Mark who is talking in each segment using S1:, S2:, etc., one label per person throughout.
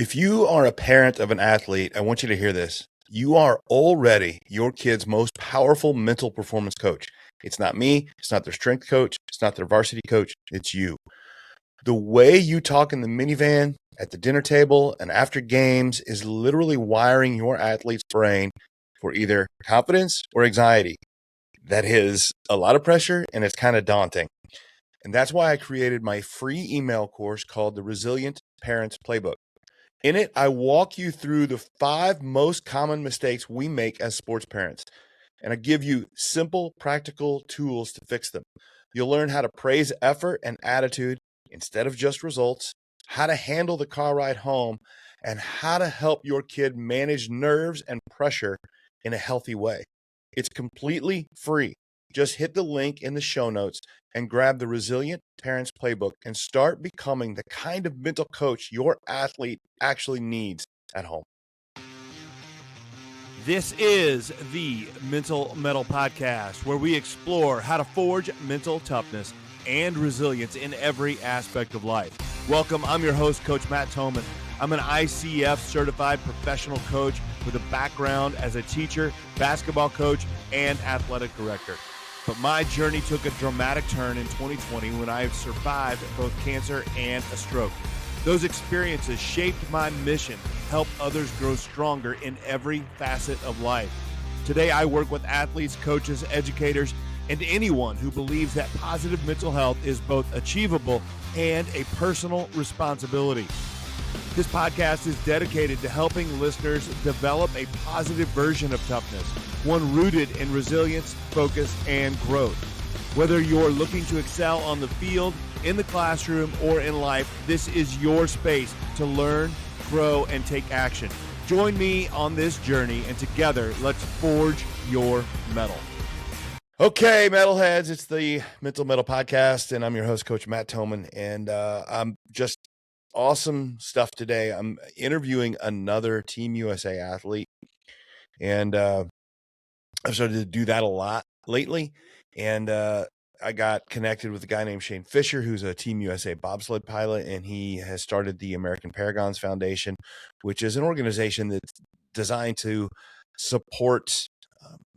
S1: If you are a parent of an athlete, I want you to hear this. You are already your kid's most powerful mental performance coach. It's not me. It's not their strength coach. It's not their varsity coach. It's you. The way you talk in the minivan, at the dinner table, and after games is literally wiring your athlete's brain for either confidence or anxiety. That is a lot of pressure and it's kind of daunting. And that's why I created my free email course called the Resilient Parents Playbook. In it, I walk you through the 5 most common mistakes we make as sports parents, and I give you simple, practical tools to fix them. You'll learn how to praise effort and attitude instead of just results, how to handle the car ride home, and how to help your kid manage nerves and pressure in a healthy way. It's completely free. Just hit the link in the show notes and grab the Resilient Parents Playbook and start becoming the kind of mental coach your athlete actually needs at home.
S2: This is the Mettle podcast, where we explore how to forge mental toughness and resilience in every aspect of life. Welcome, I'm your host, Coach Matt Toman. I'm an ICF certified professional coach with a background as a teacher, basketball coach, and athletic director. But my journey took a dramatic turn in 2020 when I survived both cancer and a stroke. Those experiences shaped my mission to help others grow stronger in every facet of life. Today, I work with athletes, coaches, educators, and anyone who believes that positive mental health is both achievable and a personal responsibility. This podcast is dedicated to helping listeners develop a positive version of toughness, one rooted in resilience, focus, and growth. Whether you're looking to excel on the field, in the classroom, or in life, this is your space to learn, grow, and take action. Join me on this journey, and together, let's forge your mettle.
S1: Okay, Metalheads, it's the Mental Mettle podcast, and I'm your host, Coach Matt Toman, and I'm just awesome stuff today. I'm interviewing another Team USA athlete, and I've started to do that a lot lately, and I got connected with a guy named Shane Fisher, who's a Team USA bobsled pilot, and he has started the American Paragons Foundation, which is an organization that's designed to support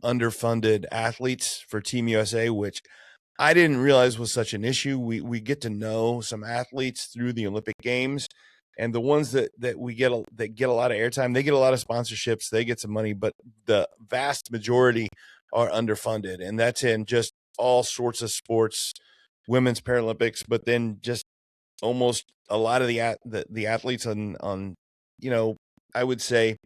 S1: underfunded athletes for Team USA, which I didn't realize was such an issue. We get to know some athletes through the Olympic Games, and the ones that we get that get a lot of airtime, they get a lot of sponsorships, they get some money, but the vast majority are underfunded, and that's in just all sorts of sports, women's Paralympics, but then just almost a lot of the athletes on I would say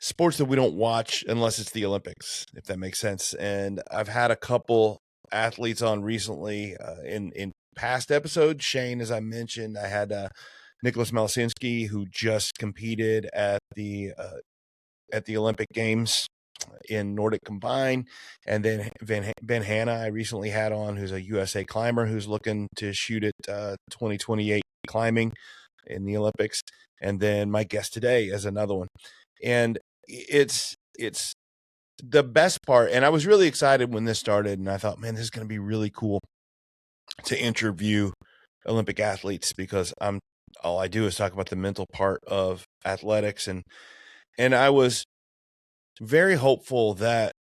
S1: sports that we don't watch unless it's the Olympics, if that makes sense. And I've had a couple athletes on recently in past episodes. Shane, as I mentioned, I had Nicholas Malasinski, who just competed at the Olympic Games in Nordic Combine, and then Ben Hanna I recently had on, who's a USA climber who's looking to shoot at 2028 climbing in the Olympics, and then my guest today is another one. And it's the best part, and I was really excited when this started, and I thought, man, this is going to be really cool to interview Olympic athletes, because all I do is talk about the mental part of athletics, and I was very hopeful that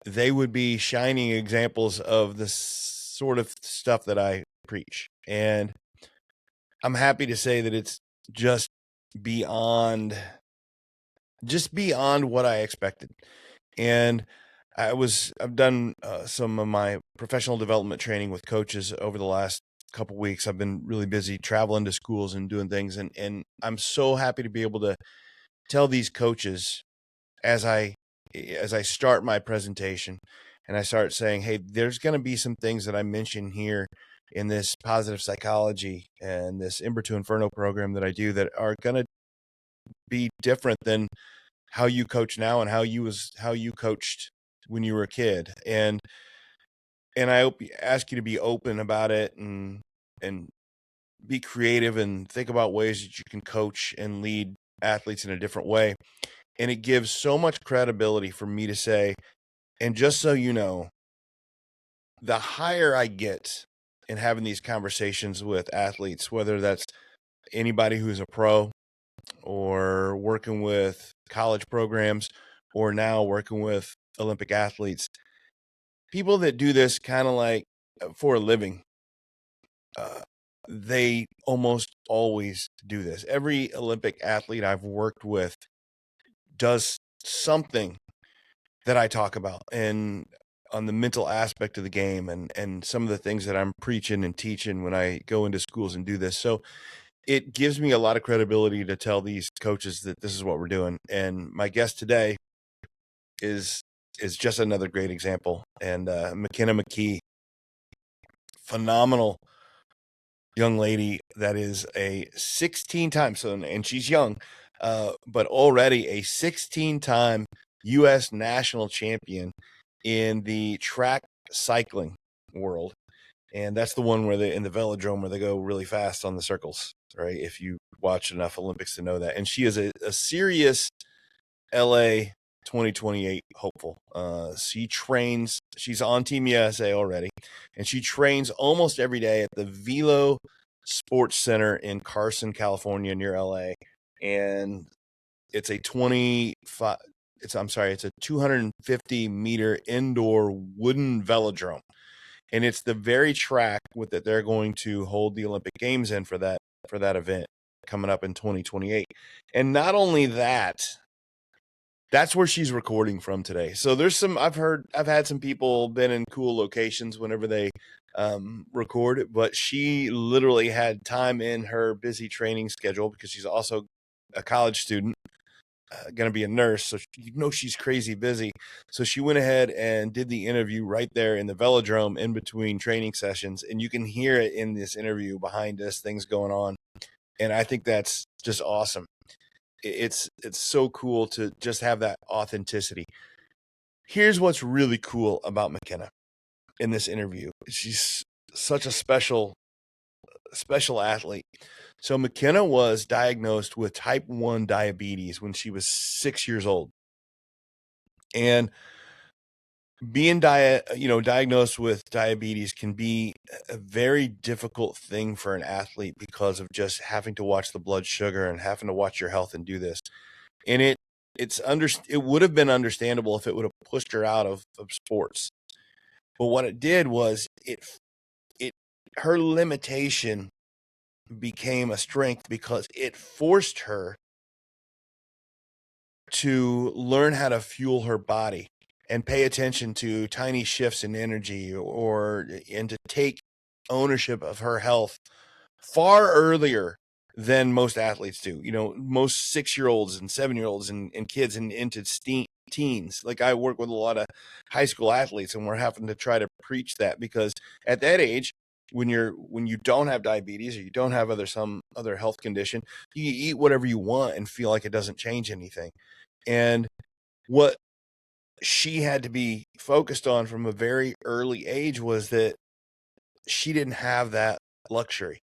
S1: they would be shining examples of the sort of stuff that I preach. And I'm happy to say that it's just beyond what I expected. And I've done some of my professional development training with coaches over the last couple weeks. I've been really busy traveling to schools and doing things. And I'm so happy to be able to tell these coaches as I start my presentation, and I start saying, hey, there's going to be some things that I mention here in this positive psychology and this Ember to Inferno program that I do that are going to be different than how you coach now and how you coached when you were a kid. And I ask you to be open about it and be creative and think about ways that you can coach and lead athletes in a different way. And it gives so much credibility for me to say, and just so you know, the higher I get in having these conversations with athletes, whether that's anybody who's a pro or working with college programs or now working with Olympic athletes, people that do this kind of like for a living, uh, they almost always do this. Every Olympic athlete I've worked with does something that I talk about and on the mental aspect of the game and some of the things that I'm preaching and teaching when I go into schools and do this. So it gives me a lot of credibility to tell these coaches that this is what we're doing. And my guest today is just another great example. And McKenna McKee, phenomenal young lady that is a 16-time, so and she's young, but already a 16-time U.S. national champion in the track cycling world. And that's the one where they in the velodrome where they go really fast on the circles, right? If you watch enough Olympics to know that. And she is a serious LA 2028 hopeful. She's on Team USA already, and she trains almost every day at the Velo Sports Center in Carson, California, near LA. And it's a 250-meter indoor wooden velodrome. And it's the very track that they're going to hold the Olympic Games in for that event coming up in 2028. And not only that, that's where she's recording from today. So there's I've had some people been in cool locations whenever they record, but she literally had time in her busy training schedule because she's also a college student, going to be a nurse. So she's crazy busy. So she went ahead and did the interview right there in the velodrome in between training sessions. And you can hear it in this interview behind us, things going on. And I think that's just awesome. It's so cool to just have that authenticity. Here's what's really cool about McKenna in this interview. She's such a special athlete. So McKenna was diagnosed with type 1 diabetes when she was 6 years old. And being diagnosed with diabetes can be a very difficult thing for an athlete because of just having to watch the blood sugar and having to watch your health and do this. And it would have been understandable if it would have pushed her out of sports. But what it did was her limitation became a strength because it forced her to learn how to fuel her body and pay attention to tiny shifts in energy and to take ownership of her health far earlier than most athletes do. Most 6-year-olds and 7-year-olds and kids and into teens. Like I work with a lot of high school athletes, and we're having to try to preach that because at that age, when you don't have diabetes or you don't have some other health condition, you eat whatever you want and feel like it doesn't change anything. And what she had to be focused on from a very early age was that she didn't have that luxury.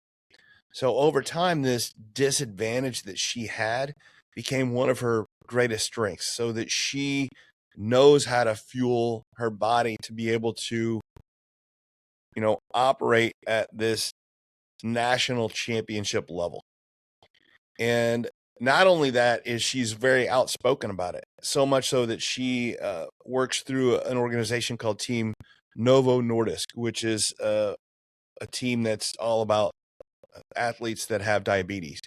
S1: So over time, this disadvantage that she had became one of her greatest strengths, so that she knows how to fuel her body to be able to, operate at this national championship level. And not only that is she's very outspoken about it, so much so that she works through an organization called Team Novo Nordisk, which is a team that's all about athletes that have diabetes.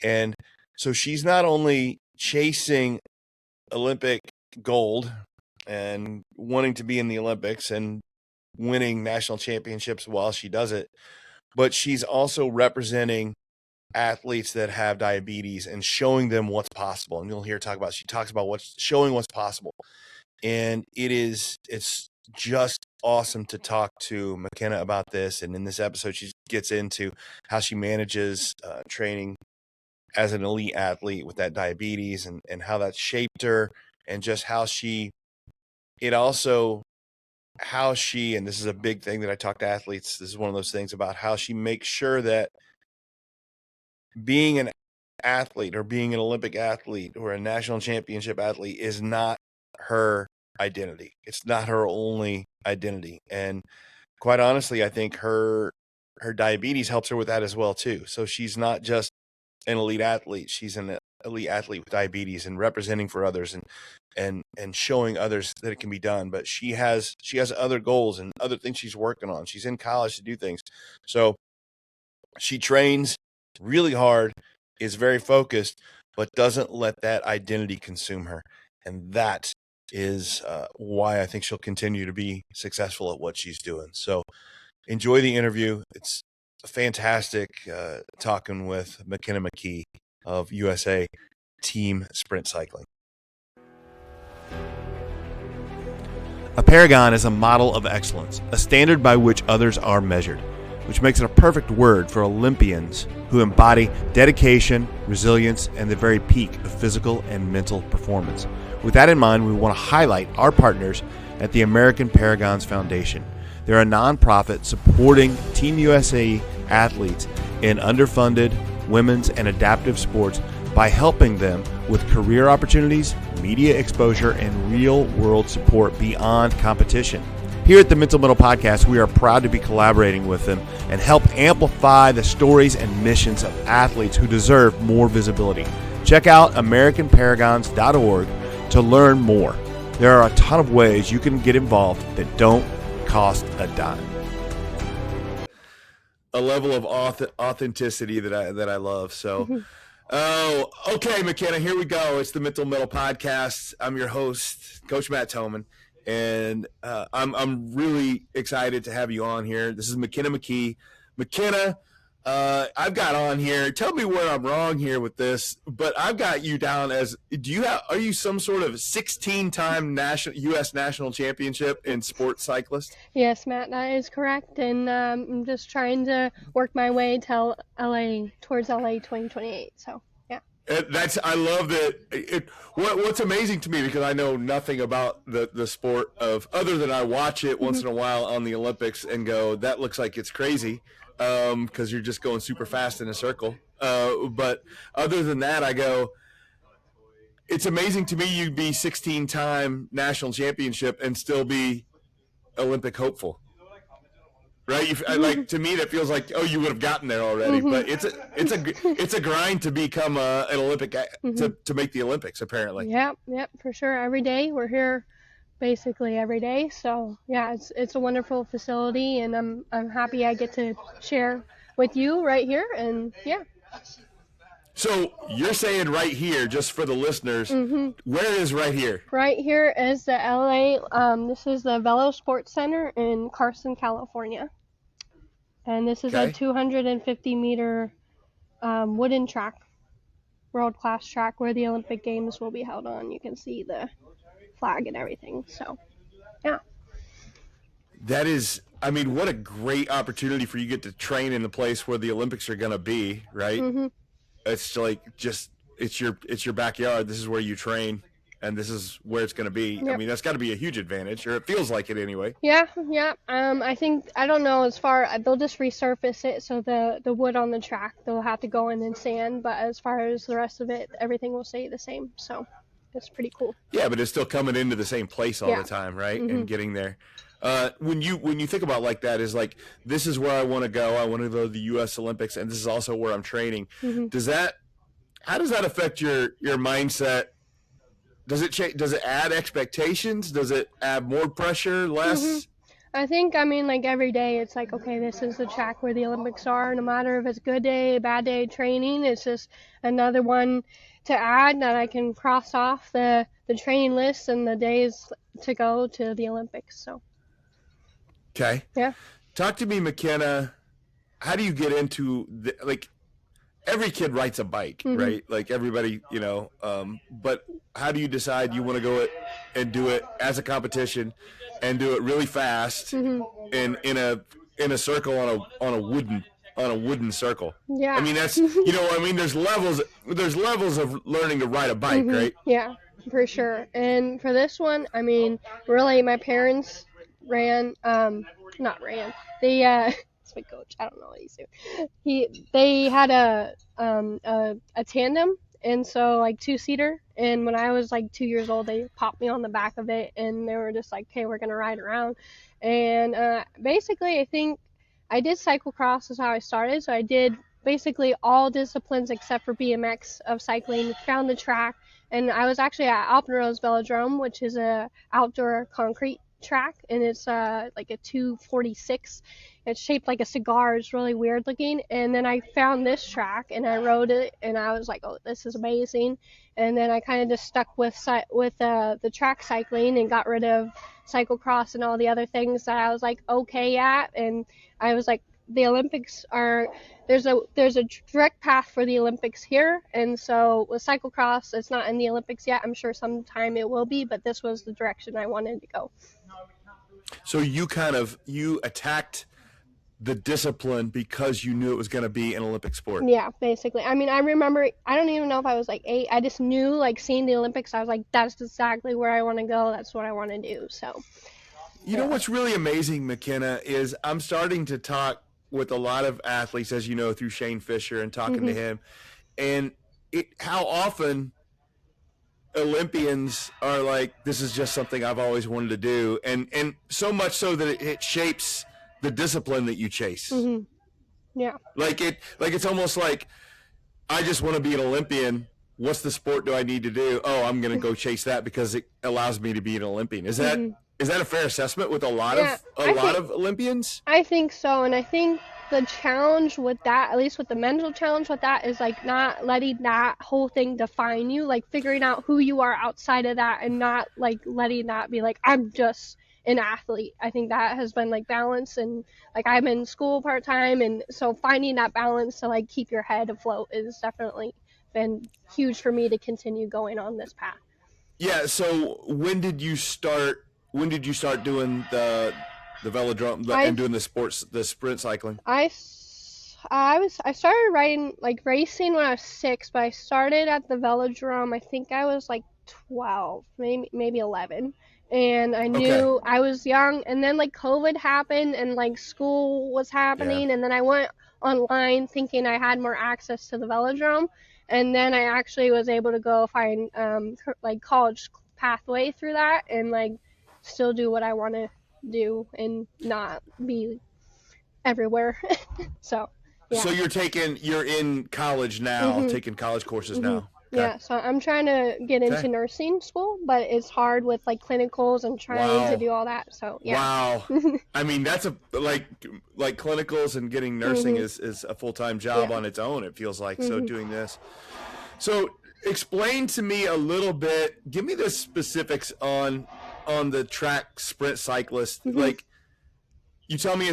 S1: And so she's not only chasing Olympic gold and wanting to be in the Olympics and winning national championships while she does it, but she's also representing athletes that have diabetes and showing them what's possible. And you'll hear she talks about showing what's possible. And it's just awesome to talk to McKenna about this. And in this episode, she gets into how she manages training as an elite athlete with that diabetes and how that shaped her, and just how she, and this is a big thing that I talk to athletes. This is one of those things about how she makes sure that being an athlete or being an Olympic athlete or a national championship athlete is not her identity. It's not her only identity. And quite honestly, I think her diabetes helps her with that as well too. So she's not just an elite athlete. She's an elite athlete with diabetes and representing for others and showing others that it can be done. But she has other goals and other things she's working on. She's in college to do things. So she trains really hard, is very focused, but doesn't let that identity consume her. And that is why I think she'll continue to be successful at what she's doing. So enjoy the interview. It's fantastic talking with McKenna McKee of USA Team Sprint Cycling.
S2: A paragon is a model of excellence, a standard by which others are measured, which makes it a perfect word for Olympians who embody dedication, resilience, and the very peak of physical and mental performance. With that in mind, we want to highlight our partners at the American Paragons Foundation. They're a nonprofit supporting Team USA athletes in underfunded women's and adaptive sports by helping them with career opportunities, media exposure, and real-world support beyond competition. Here at the Mental Mettle Podcast, we are proud to be collaborating with them and help amplify the stories and missions of athletes who deserve more visibility. Check out AmericanParagons.org to learn more. There are a ton of ways you can get involved that don't cost a dime.
S1: A level of authenticity that I love. So, okay, McKenna, here we go. It's the Mental Mettle Podcast. I'm your host, Coach Matt Toman, and I'm really excited to have you on here. This is McKenna McKee. McKenna, I've got on here. Tell me where I'm wrong here with this, but I've got you down as. Are you some sort of 16-time U.S. national championship in sports cyclist?
S3: Yes, Matt, that is correct, and I'm just trying to work my way to towards LA 2028. So yeah.
S1: I love that. What's amazing to me, because I know nothing about the sport other than I watch it once in a while on the Olympics and go, that looks like it's crazy. Because you're just going super fast in a circle. But other than that, I go, it's amazing to me you'd be 16-time national championship and still be Olympic hopeful. Right? Like, to me, that feels like, you would have gotten there already. But it's a grind to become an Olympic, to make the Olympics, apparently.
S3: Yep, for sure. Every day we're here. Basically every day, so yeah, it's a wonderful facility, and I'm happy I get to share with you right here, and yeah.
S1: So you're saying right here, just for the listeners, where is right here?
S3: Right here is the LA. This is the Velo Sports Center in Carson, California, and this is a 250-meter wooden track, world-class track where the Olympic Games will be held on. You can see the flag and everything. So yeah,
S1: that is, I mean, what a great opportunity for you to get to train in the place where the Olympics are going to be, right? It's like, it's your backyard. This is where you train, and this is where it's going to be. Yep. I mean, that's got to be a huge advantage, or it feels like it anyway.
S3: Yeah. I don't know, they'll just resurface it, so the wood on the track, they'll have to go in and sand, but as far as the rest of it, everything will stay the same. So it's pretty cool.
S1: Yeah, but it's still coming into the same place all the time, right? And getting there. When you think about like that, is like, this is where I want to go. I want to go to the U.S. Olympics, and this is also where I'm training. How does that affect your mindset? Does it change? Does it add expectations? Does it add more pressure, less?
S3: I think, like every day, it's like, okay, this is the track where the Olympics are. No matter if it's a good day, bad day training, it's just another one to add that I can cross off the training list and the days to go to the Olympics. So.
S1: Okay.
S3: Yeah.
S1: Talk to me, McKenna. How do you get into every kid rides a bike, right? Like everybody, but how do you decide you want to go and do it as a competition and do it really fast in a circle on a wooden circle?
S3: Yeah.
S1: I mean, that's, there's levels of learning to ride a bike, right?
S3: Yeah, for sure. And for this one, really my parents they it's my coach, I don't know what he's doing. They had a tandem, and so like 2-seater, and when I was like 2 years old, they popped me on the back of it, and they were just like, okay, we're gonna ride around. And basically I think I did cyclocross is how I started. So I did basically all disciplines except for BMX of cycling, found the track. And I was actually at Alpenrose Velodrome, which is a outdoor concrete track, and it's like a 246. It's shaped like a cigar. It's really weird looking. And then I found this track and I rode it, and I was like, oh, this is amazing. And then I kind of just stuck with the track cycling and got rid of cyclocross and all the other things that I was like okay at. And I was like, the Olympics are, there's a direct path for the Olympics here, and so with cyclocross, it's not in the Olympics yet. I'm sure sometime it will be, but this was the direction I wanted to go.
S1: So you attacked the discipline because you knew it was going to be an Olympic sport.
S3: Yeah, basically. I mean, I remember, I don't even know if I was like 8. I just knew, like, seeing the Olympics, I was like, that's exactly where I want to go. That's what I want to do. So,
S1: you know what's really amazing, McKenna, is I'm starting to talk with a lot of athletes, as you know, through Shane Fisher and talking to him, and how often Olympians are like, this is just something I've always wanted to do, and so much so that it shapes the discipline that you chase.
S3: Yeah.
S1: Like it's almost like, I just want to be an Olympian. What's the sport do I need to do? Oh, I'm going to go chase that because it allows me to be an Olympian. Is that a fair assessment with a lot of Olympians?
S3: I think so, and I think the challenge with that, at least with the mental challenge with that, is like not letting that whole thing define you, like figuring out who you are outside of that, and not like letting that be like, I'm just an athlete. I think that has been like balance, and like I'm in school part-time, and so finding that balance to like keep your head afloat is definitely been huge for me to continue going on this path.
S1: Yeah. So when did you start doing the velodrome and doing the sprint cycling?
S3: I started racing when I was 6, but I started at the velodrome, I think I was like 12, maybe 11. And I knew I was young, and then like COVID happened and like school was happening, and then I went online thinking I had more access to the velodrome, and then I actually was able to go find like college pathway through that, and like still do what I want to do and not be everywhere. So yeah.
S1: So you're in college now, taking college courses now. Okay.
S3: Yeah, so I'm trying to get into nursing school, but it's hard with like clinicals and trying to do all that. So yeah.
S1: Wow. I mean, that's like clinicals and getting nursing is a full-time job on its own, it feels like. So doing this. So explain to me a little bit, give me the specifics on the track sprint cyclist. Like, you tell me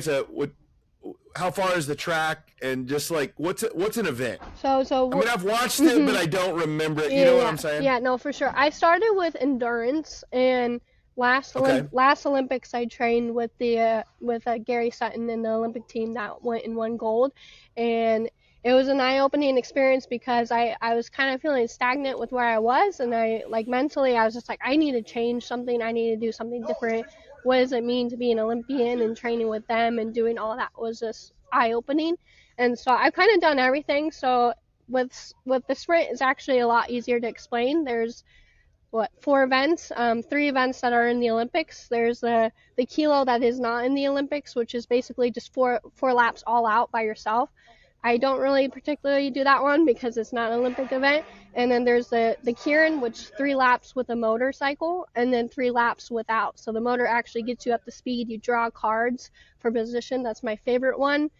S1: how far is the track, and just like what's an event? So I mean, I've watched it, but I don't remember it. You know what I'm saying?
S3: Yeah, no, for sure. I started with endurance, and last Olympics I trained with Gary Sutton and the Olympic team that went and won gold, and it was an eye-opening experience because I was kind of feeling stagnant with where I was, and I like mentally I was just like, I need to change something. I need to do something different. What does it mean to be an Olympian, and training with them and doing all that was just eye-opening. And so I've kind of done everything. So with the sprint, it's actually a lot easier to explain. There's 4 events, 3 events that are in the Olympics. There's the kilo that is not in the Olympics, which is basically just four laps all out by yourself. I don't really particularly do that one because it's not an Olympic event. And then there's the Kieran, which 3 laps with a motorcycle, and then 3 laps without. So the motor actually gets you up to speed. You draw cards for position. That's my favorite one.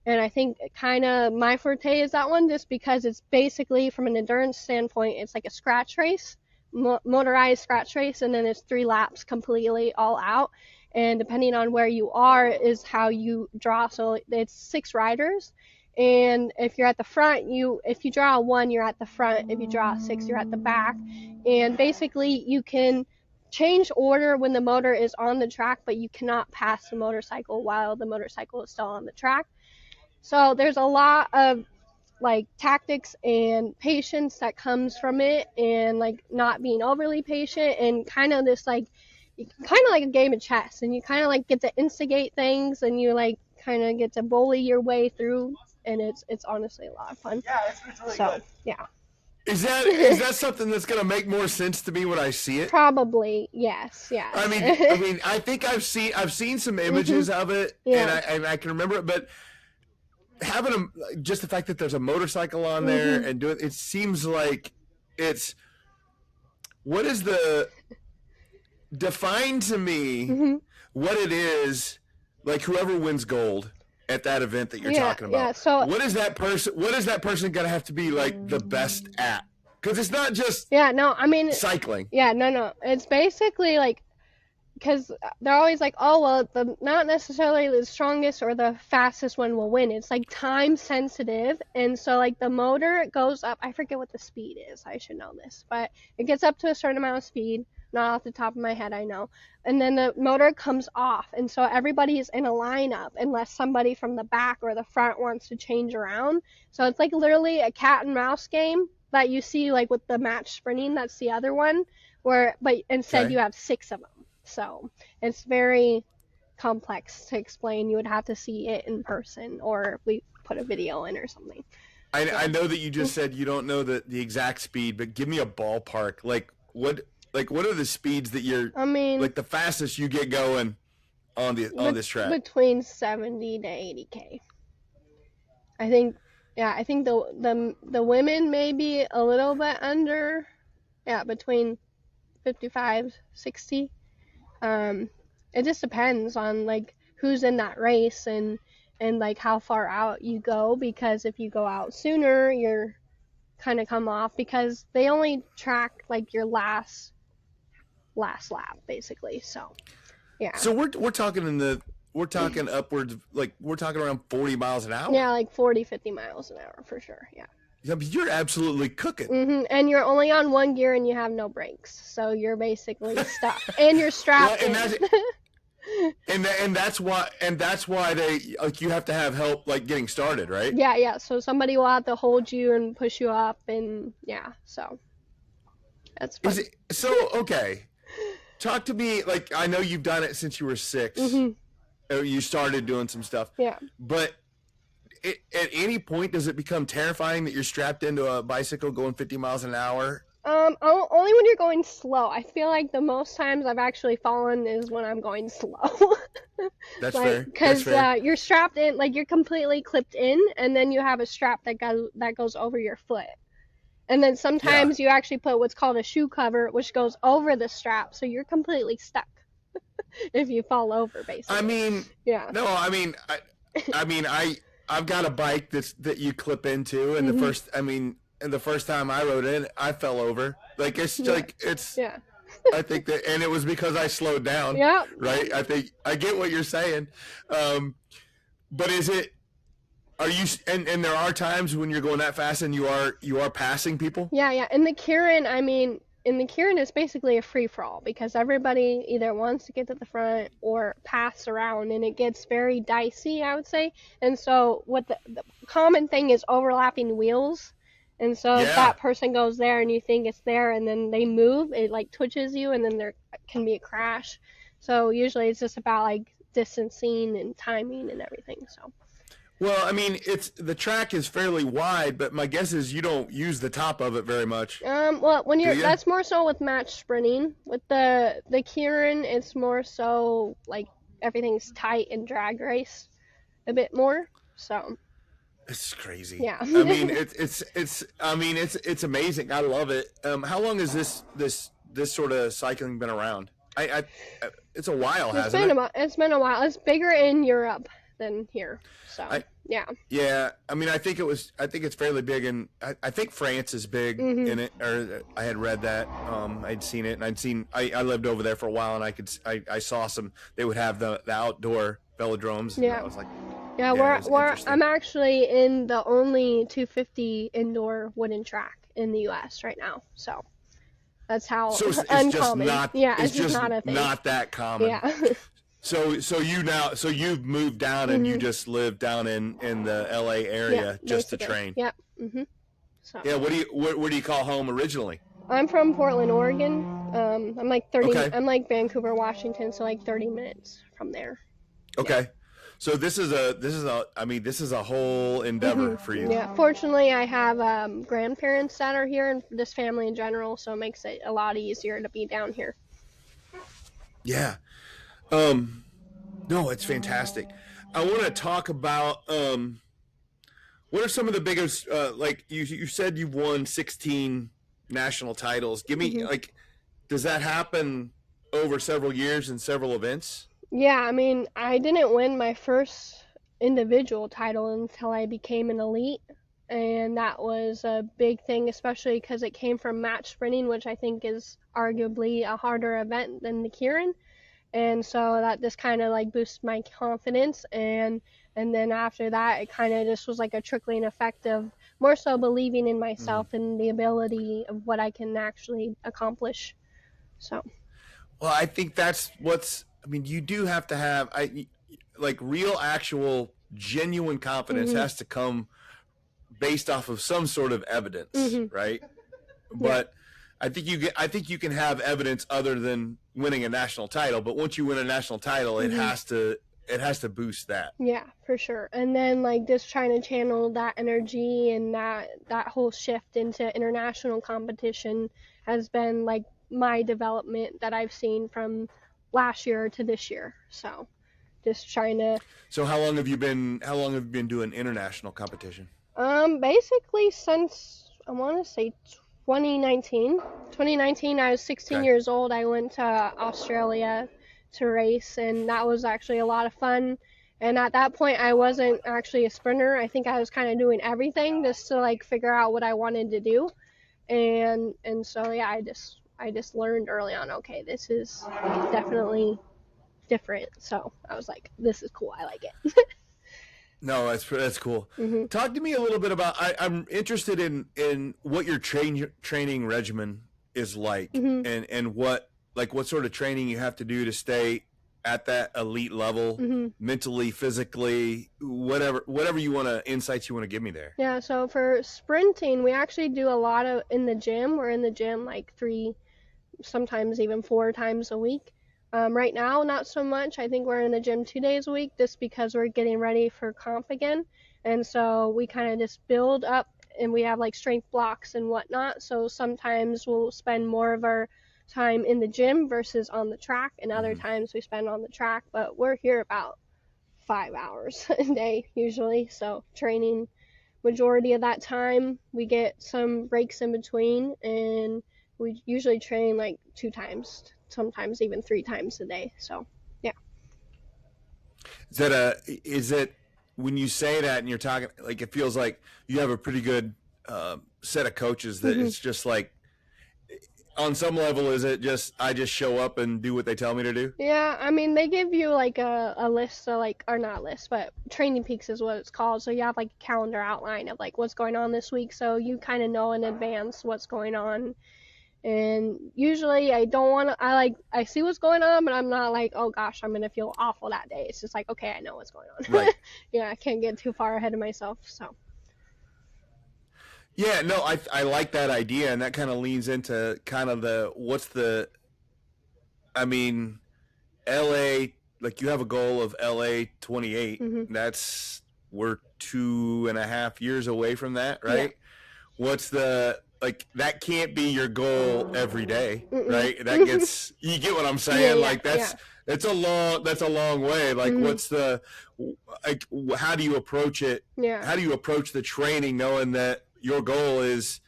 S3: And I think kind of my forte is that one, just because it's basically, from an endurance standpoint, it's like a scratch race, motorized scratch race, and then it's 3 laps completely all out. And depending on where you are is how you draw. So it's 6 riders. And if you're at the front, if you draw a 1, you're at the front. If you draw a 6, you're at the back. And basically, you can change order when the motor is on the track, but you cannot pass the motorcycle while the motorcycle is still on the track. So there's a lot of like tactics and patience that comes from it, and like not being overly patient, and kind of this like a game of chess, and you kind of like get to instigate things, and you like kind of get to bully your way through. And it's honestly a lot of fun.
S4: Yeah, it's really good.
S3: Yeah.
S1: Is that something that's going to make more sense to me when I see it?
S3: Probably, yes.
S1: I mean, I think I've seen some images of it, and I can remember it. But having just the fact that there's a motorcycle on there and doing it seems like it's what is the define to me what it is like whoever wins gold at that event that you're talking about.
S3: Yeah, so
S1: what is that person gonna have to be like the best at? Because it's not just cycling.
S3: Yeah, no. It's basically like because they're always like, oh, well, not necessarily the strongest or the fastest one will win. It's like time sensitive. And so like the motor goes up. I forget what the speed is. I should know this. But it gets up to a certain amount of speed. Not off the top of my head, I know. And then the motor comes off. And so everybody's in a lineup unless somebody from the back or the front wants to change around. So it's like literally a cat and mouse game that you see like with the match sprinting. That's the other one. But instead you have 6 of them. So it's very complex to explain. You would have to see it in person or we put a video in or something.
S1: I know that you just said you don't know the exact speed, but give me a ballpark. Like what are the speeds that you're like the fastest you get going on this track?
S3: Between 70 to 80K. I think the women may be a little bit under, between 55, 60. It just depends on like who's in that race and like how far out you go, because if you go out sooner you're kind of come off because they only track like your last lap basically. So yeah,
S1: so we're talking upwards, like we're talking around 40 miles an hour.
S3: Yeah, like 40-50 miles an hour for sure. Yeah,
S1: but you're absolutely cooking.
S3: And you're only on one gear and you have no brakes, so you're basically stuck. And you're strapped in.
S1: And that's why they like you have to have help like getting started, right?
S3: Yeah. So somebody will have to hold you and push you up, and so that's fun.
S1: Okay? Talk to me. Like I know you've done it since you were 6. You started doing some stuff.
S3: Yeah.
S1: But at any point, does it become terrifying that you're strapped into a bicycle going 50 miles an hour?
S3: Only when you're going slow. I feel like the most times I've actually fallen is when I'm going slow.
S1: That's fair.
S3: Because you're strapped in, like you're completely clipped in, and then you have a strap that goes over your foot. And then sometimes you actually put what's called a shoe cover, which goes over the strap, so you're completely stuck if you fall over, basically.
S1: I've got a bike that you clip into, and the first time I rode it, I fell over. Like it's I think that, and it was because I slowed down.
S3: Yeah.
S1: Right. I think I get what you're saying, but are you? And there are times when you're going that fast and you are passing people.
S3: Yeah. In the Kieran, it's basically a free-for-all because everybody either wants to get to the front or pass around, and it gets very dicey, I would say. And so what the common thing is overlapping wheels. And so if that person goes there and you think it's there and then they move, it like twitches you and then there can be a crash. So usually it's just about like distancing and timing and everything. So.
S1: Well, the track is fairly wide, but my guess is you don't use the top of it very much.
S3: Well, that's more so with match sprinting. With the Kieran, it's more so like everything's tight and drag race a bit more. So.
S1: It's crazy.
S3: Yeah.
S1: It's amazing. I love it. How long has this sort of cycling been around? It's a while, hasn't it?
S3: It's been a while. It's bigger in Europe than here. So yeah.
S1: Yeah. I think it's fairly big, and I think France is big in it. Or I had read that. I'd seen it, and I lived over there for a while, and I saw some. They would have the outdoor velodromes. And I was like.
S3: Yeah, I'm actually in the only 250 indoor wooden track in the U.S. right now. So that's how uncommon. It's just not a thing.
S1: Not that common.
S3: Yeah.
S1: So you've moved down and you just live down in the L.A. area just to train.
S3: Yep. So.
S1: Yeah. Where do you call home originally?
S3: I'm from Portland, Oregon. I'm like 30.
S1: Okay.
S3: I'm like Vancouver, Washington, so like 30 minutes from there.
S1: Okay. Yeah. So this is a whole endeavor for you.
S3: Yeah. Fortunately, I have grandparents that are here and this family in general, so it makes it a lot easier to be down here.
S1: Yeah. No, it's fantastic. I want to talk about What are some of the biggest, like you said you've won 16 national titles. Give me, like, does that happen over several years and several events?
S3: Yeah, I mean, I didn't win my first individual title until I became an elite. And that was a big thing, especially because it came from match sprinting, which I think is arguably a harder event than the Kieran. And so that just kind of like boosted my confidence. And then after that, it kind of just was like a trickling effect of more so believing in myself and the ability of what I can actually accomplish. So.
S1: Well, I think that's I mean, you do have to have, like, real, actual, genuine confidence has to come based off of some sort of evidence, right? But I think you can have evidence other than winning a national title. But once you win a national title, it has to boost that.
S3: Yeah, for sure. And then like just trying to channel that energy and that whole shift into international competition has been like my development that I've seen from last year to this year. So just trying to.
S1: So how long have you been doing international competition?
S3: Basically since I want to say 2019. 2019, I was 16 years old. I went to Australia to race, and that was actually a lot of fun. And at that point, I wasn't actually a sprinter. I think I was kind of doing everything just to like figure out what I wanted to do. And so yeah, I just learned early on, okay, this is definitely different. So I was like, this is cool. I like it.
S1: No, that's cool. Talk to me a little bit about. I'm interested in what your training regimen is like, and what sort of training you have to do to stay at that elite level, mentally, physically, whatever you want to insights you want to give me there.
S3: Yeah. So for sprinting, we actually do a lot of in the gym. We're in the gym like 3, sometimes even 4 times a week. Right now, not so much. I think we're in the gym 2 days a week just because we're getting ready for comp again. And so we kind of just build up and we have like strength blocks and whatnot. So sometimes we'll spend more of our time in the gym versus on the track, and other times we spend on the track. But we're here about 5 hours a day usually. So training majority of that time. We get some breaks in between, and we usually train like 2 times, sometimes even 3 times a day. So, yeah.
S1: Is it when you say that and you're talking, like, it feels like you have a pretty good set of coaches that it's just like, on some level, is it just I just show up and do what they tell me to do?
S3: Yeah, I mean, they give you like a list, so like, or not list, but Training Peaks is what it's called. So you have like a calendar outline of like what's going on this week, so you kind of know in advance what's going on. And usually I don't want to, I see what's going on, but I'm not like, oh gosh, I'm going to feel awful that day. It's just like, okay, I know what's going on.
S1: Right.
S3: Yeah, I can't get too far ahead of myself, so.
S1: Yeah, no, I like that idea, and that kind of leans into kind of LA, like, you have a goal of LA 28. We're 2.5 years away from that, right? Yeah. That can't be your goal every day, right? That gets, you get what I'm saying? That's a long way. Like, how do you approach it? Yeah. How do you approach the training knowing that your goal is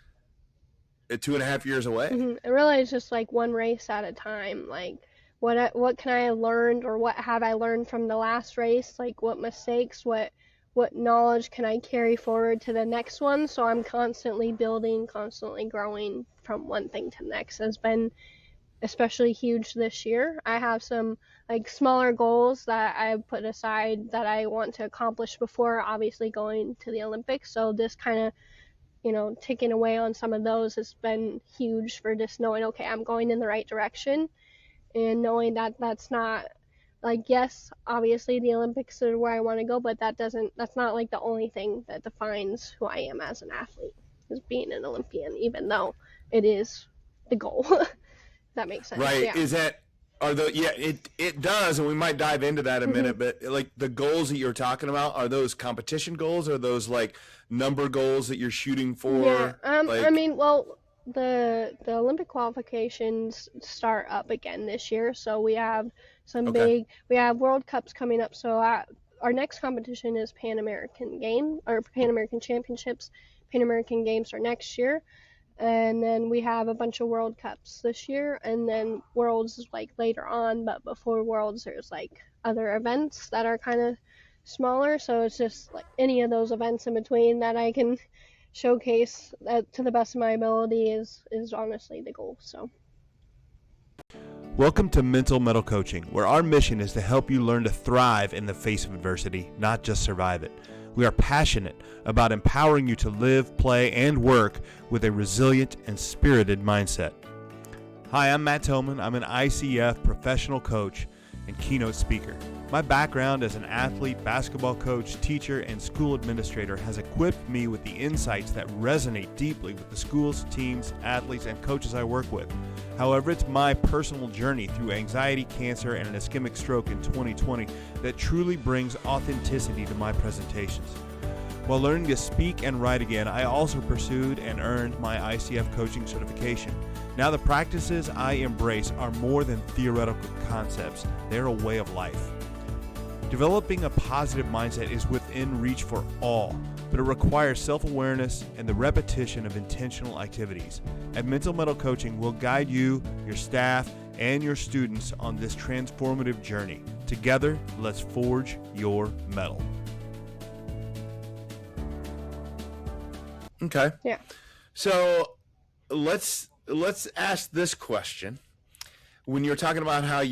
S1: 2.5 years away?
S3: It really is just like one race at a time. Like, what can I have learned, or what have I learned from the last race? Like, what mistakes, what knowledge can I carry forward to the next one? So I'm constantly building, constantly growing from one thing to the next. Has been especially huge this year. I have some like smaller goals that I put aside that I want to accomplish before obviously going to the Olympics. So this kind of, taking away on some of those has been huge for just knowing, okay, I'm going in the right direction, and knowing that that's not like, yes, obviously the Olympics are where I want to go, but that's not like the only thing that defines who I am as an athlete, is being an Olympian, even though it is the goal. That makes sense.
S1: Right.
S3: Yeah.
S1: It does, and we might dive into that in a minute, but like the goals that you're talking about, are those competition goals, or are those like number goals that you're shooting for?
S3: Yeah. I mean, well, the Olympic qualifications start up again this year, so we have some we have World Cups coming up, so our next competition is Pan American Championships. Pan American Games are next year. And then we have a bunch of World Cups this year, and then Worlds is like later on, but before Worlds there's like other events that are kind of smaller, so it's just like any of those events in between that I can showcase that to the best of my ability is honestly the goal. So
S2: welcome to Mental Mettle Coaching, where our mission is to help you learn to thrive in the face of adversity, not just survive it. We are passionate about empowering you to live, play, and work with a resilient and spirited mindset. Hi, I'm Matt Toman. I'm an ICF professional coach and keynote speaker. My background as an athlete, basketball coach, teacher, and school administrator has equipped me with the insights that resonate deeply with the schools, teams, athletes, and coaches I work with. However, it's my personal journey through anxiety, cancer, and an ischemic stroke in 2020 that truly brings authenticity to my presentations. While learning to speak and write again, I also pursued and earned my ICF coaching certification. Now the practices I embrace are more than theoretical concepts. They're a way of life. Developing a positive mindset is within reach for all, but it requires self-awareness and the repetition of intentional activities. At Mental Mettle Coaching, we'll guide you, your staff, and your students on this transformative journey. Together, let's forge your mettle.
S1: Okay.
S3: yeah.
S1: So let's ask this question. When you're talking about how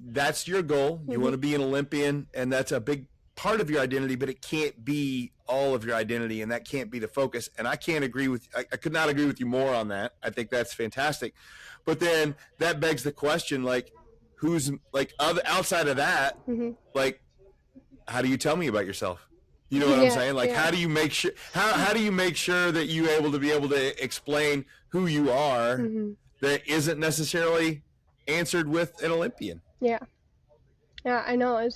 S1: that's your goal, you want to be an Olympian, and that's a big part of your identity, but it can't be all of your identity, and that can't be the focus. And I could not agree with you more on that. I think that's fantastic. But then that begs the question, like, who's like outside of that, like, how do you tell me about yourself? You know what I'm saying? Like, how do you make sure? How do you make sure that you're able to explain who you are that isn't necessarily answered with an Olympian?
S3: Yeah, I know.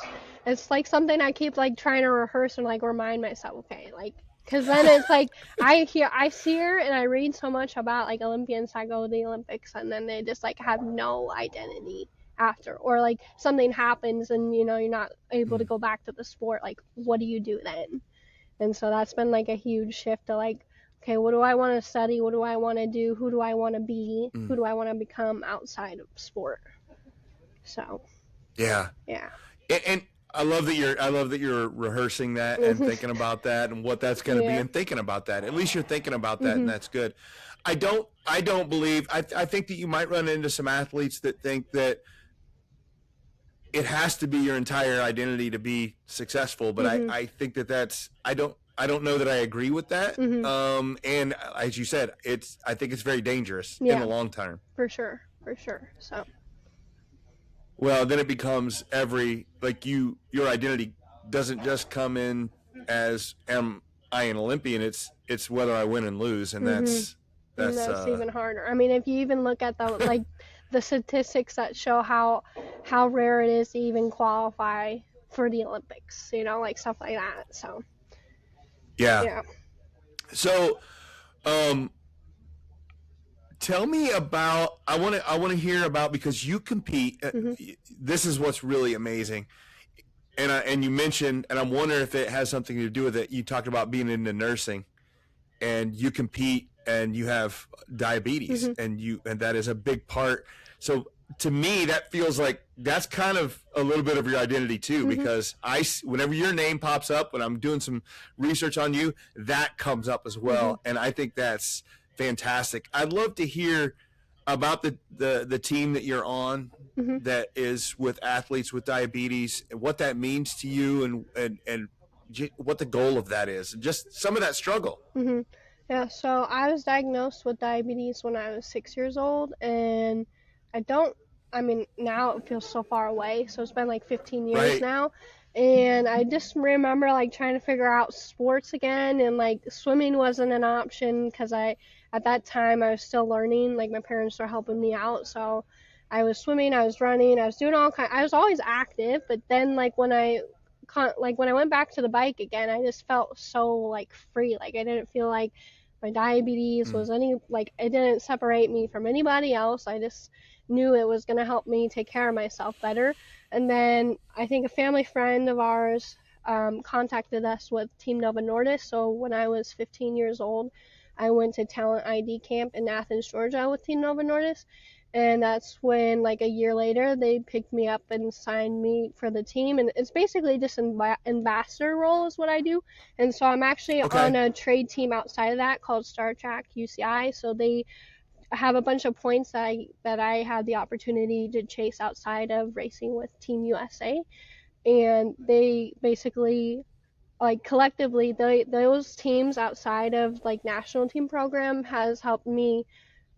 S3: It's like something I keep like trying to rehearse and like remind myself. Okay, like because then it's like I see her and I read so much about like Olympians that go to the Olympics and then they just like have no identity after, or like something happens and you're not able to go back to the sport. Like, what do you do then? And so that's been like a huge shift to like, okay, what do I want to study? What do I want to do? Who do I want to be? Who do I want to become outside of sport? So, yeah.
S1: And I love that you're rehearsing that and thinking about that and what that's going to be and thinking about that. At least you're thinking about that, and that's good. I don't believe. I think that you might run into some athletes that think that it has to be your entire identity to be successful, but I think that's I don't know that I agree with that. And as you said, I think it's very dangerous in the long term.
S3: For sure. So.
S1: Well, then it becomes your identity doesn't just come in as am I an Olympian? It's whether I win and lose, and that's
S3: even harder. I mean, if you even look at the statistics that show how rare it is to even qualify for the Olympics, like stuff like that. So.
S1: Yeah. So, tell me about. I want to hear about, because you compete. This is what's really amazing, and you mentioned, and I'm wondering if it has something to do with it. You talked about being into nursing, and you compete, and you have diabetes, and that is a big part. So to me, that feels like that's kind of a little bit of your identity too, because whenever your name pops up, when I'm doing some research on you, that comes up as well. And I think that's fantastic. I'd love to hear about the team that you're on that is with athletes with diabetes, and what that means to you, and what the goal of that is, and just some of that struggle.
S3: Yeah, so I was diagnosed with diabetes when I was 6 years old, and now it feels so far away, so it's been like 15 years now, and I just remember like trying to figure out sports again, and like swimming wasn't an option because at that time I was still learning, like my parents were helping me out, so I was swimming, I was running, I was doing I was always active, but then like when I went back to the bike again, I just felt so like free, like I didn't feel like my diabetes was it didn't separate me from anybody else. I just knew it was going to help me take care of myself better. And then I think a family friend of ours contacted us with Team Nova Nordis. So when I was 15 years old, I went to Talent ID Camp in Athens, Georgia with Team Nova Nordis. And that's when, like, a year later, they picked me up and signed me for the team. And it's basically just an ambassador role is what I do. And so I'm actually on a trade team outside of that called Star Track UCI. So they have a bunch of points that I had the opportunity to chase outside of racing with Team USA. And they basically, like, collectively, those teams outside of, like, national team program has helped me,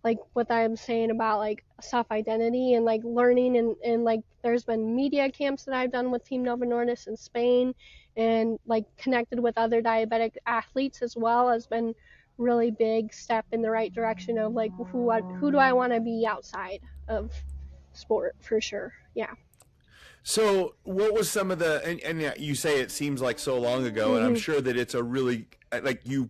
S3: like what I'm saying about like self-identity and like learning, and like there's been media camps that I've done with Team Nova Nordis in Spain, and like connected with other diabetic athletes as well has been really big step in the right direction of like who do I want to be outside of sport for sure. Yeah.
S1: So what was some of the, and yeah, you say it seems like so long ago, and I'm sure that it's a really, like, you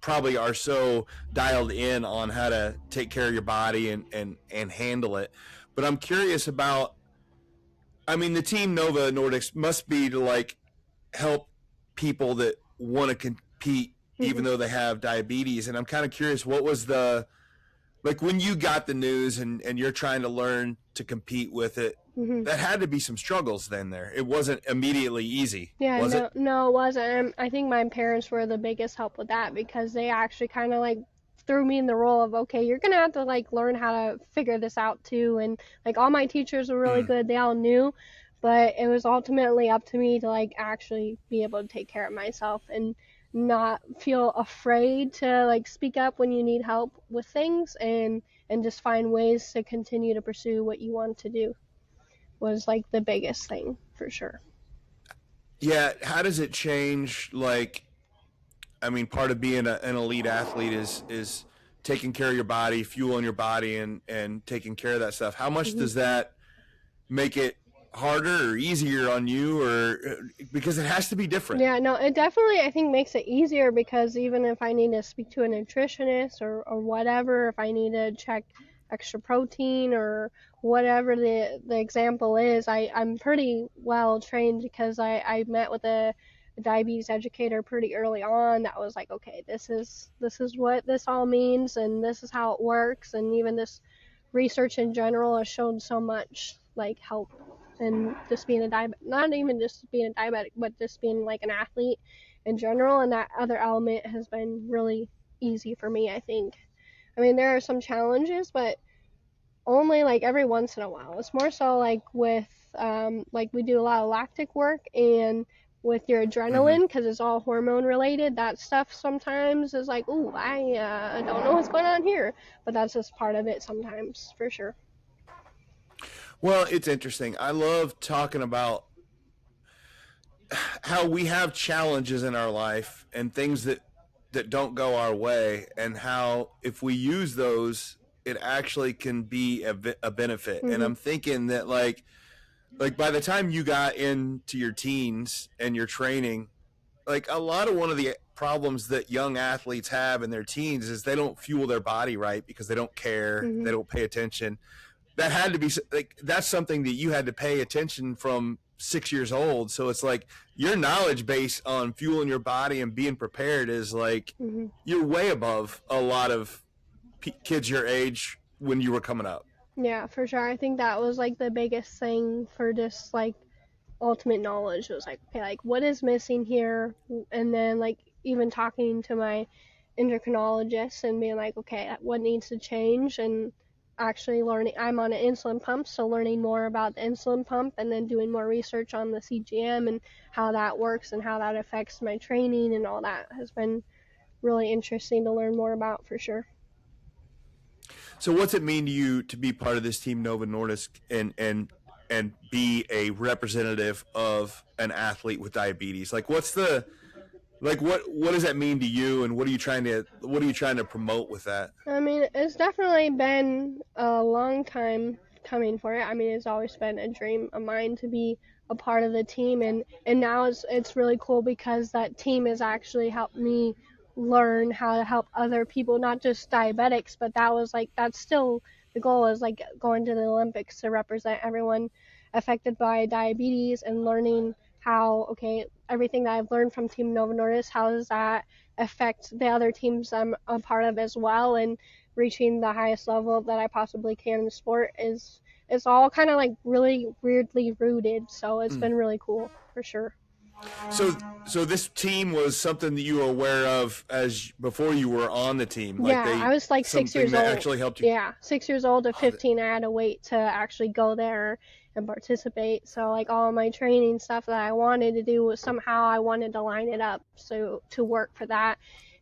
S1: probably are so dialed in on how to take care of your body and handle it. But I'm curious about, I mean, the Team Nova Nordics must be to like help people that want to compete even though they have diabetes. And I'm kind of curious, what was the, like when you got the news and you're trying to learn to compete with it, that had to be some struggles then there. It wasn't immediately easy.
S3: Yeah,
S1: was it?
S3: No, it wasn't. I think my parents were the biggest help with that because they actually kind of like threw me in the role of, okay, you're going to have to like learn how to figure this out too. And like all my teachers were really good. They all knew, but it was ultimately up to me to like actually be able to take care of myself and not feel afraid to like speak up when you need help with things, and just find ways to continue to pursue what you want to do was like the biggest thing for sure.
S1: Yeah. How does it change? Like, I mean, part of being an elite athlete is taking care of your body, fueling your body, and taking care of that stuff. How much does that make it harder or easier on you, or because it has to be different?
S3: Yeah, no, it definitely, I think, makes it easier because even if I need to speak to a nutritionist or whatever, if I need to check extra protein or whatever the example is, I'm pretty well trained because I met with a diabetes educator pretty early on that was like, okay, this is what this all means and this is how it works, and even this research in general has shown so much like help in just being a diabetic, not even just being a diabetic, but just being like an athlete in general. And that other element has been really easy for me, I think. I mean, there are some challenges, but only like every once in a while. It's more so like with like we do a lot of lactic work, and with your adrenaline, because it's all hormone related, that stuff sometimes is like, ooh, I don't know what's going on here, but that's just part of it sometimes, for sure.
S1: Well, it's interesting. I love talking about how we have challenges in our life and things that don't go our way, and how if we use those, it actually can be a benefit. And I'm thinking that like by the time you got into your teens and your training, like a lot of one of the problems that young athletes have in their teens is they don't fuel their body right because they don't care, they don't pay attention. That had to be like, that's something that you had to pay attention from 6 years old. So it's like your knowledge base on fueling your body and being prepared is like you're way above a lot of kids your age when you were coming up.
S3: Yeah, for sure. I think that was like the biggest thing for just like ultimate knowledge. It was like, okay, like what is missing here? And then like even talking to my endocrinologist and being like, okay, what needs to change? And actually learning, I'm on an insulin pump, so learning more about the insulin pump and then doing more research on the CGM and how that works and how that affects my training and all that has been really interesting to learn more about, for sure.
S1: So what's it mean to you to be part of this Team Nova Nordisk and be a representative of an athlete with diabetes? Like what's the, like what does that mean to you, and what are you trying to promote with that? I
S3: mean, it's definitely been a long time coming for it. I mean, it's always been a dream of mine to be a part of the team, and now it's really cool because that team has actually helped me learn how to help other people, not just diabetics, but that's still the goal, is like going to the Olympics to represent everyone affected by diabetes and learning how, okay, everything that I've learned from Team Novo Nordisk, how does that affect the other teams I'm a part of as well, and reaching the highest level that I possibly can in the sport is all kind of like really weirdly rooted. So it's been really cool for sure.
S1: So this team was something that you were aware of as before you were on the team. Like
S3: yeah, I was like 6 years old.
S1: Actually helped you.
S3: Yeah, 6 years old to 15. I had to wait to actually go there and participate. So like all my training stuff that I wanted to do was somehow I wanted to line it up so to work for that.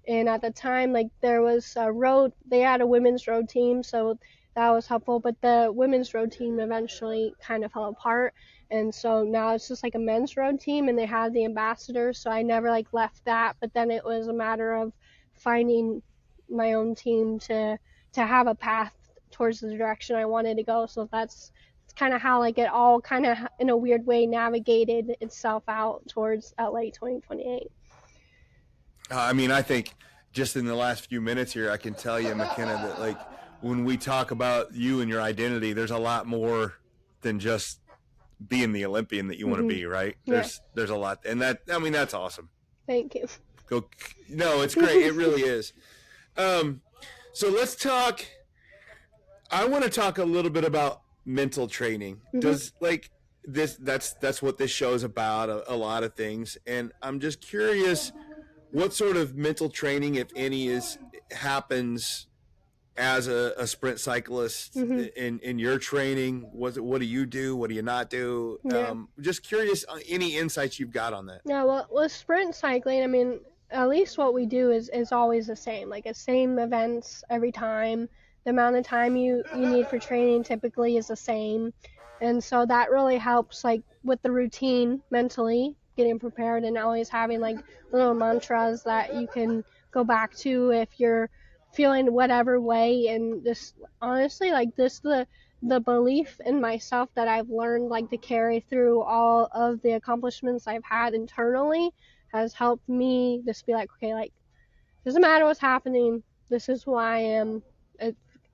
S3: And at the time, like there was a road. They had a women's road team, so that was helpful. But the women's road team eventually kind of fell apart. And so now it's just like a men's road team, and they had the ambassadors, so I never like left that. But then it was a matter of finding my own team to have a path towards the direction I wanted to go. So that's kind of how like it all kind of in a weird way navigated itself out towards LA 2028.
S1: I mean, I think just in the last few minutes here, I can tell you, McKenna, that like when we talk about you and your identity, there's a lot more than just being the Olympian that you want to be, right? There's a lot, and that's awesome.
S3: Thank you.
S1: No, it's great. It really is. So let's talk. I want to talk a little bit about mental training. Does like this? That's what this show is about. A lot of things, and I'm just curious, what sort of mental training, if any, happens as a sprint cyclist in your training? What do you do? What do you not do? Just curious, any insights you've got on that?
S3: Yeah, well, with sprint cycling, I mean, at least what we do is always the same, like the same events every time. The amount of time you need for training typically is the same. And so that really helps like with the routine mentally, getting prepared and always having like little mantras that you can go back to if you're feeling whatever way. And this honestly, like this the belief in myself that I've learned like to carry through all of the accomplishments I've had internally has helped me just be like, okay, like doesn't matter what's happening, this is who I am.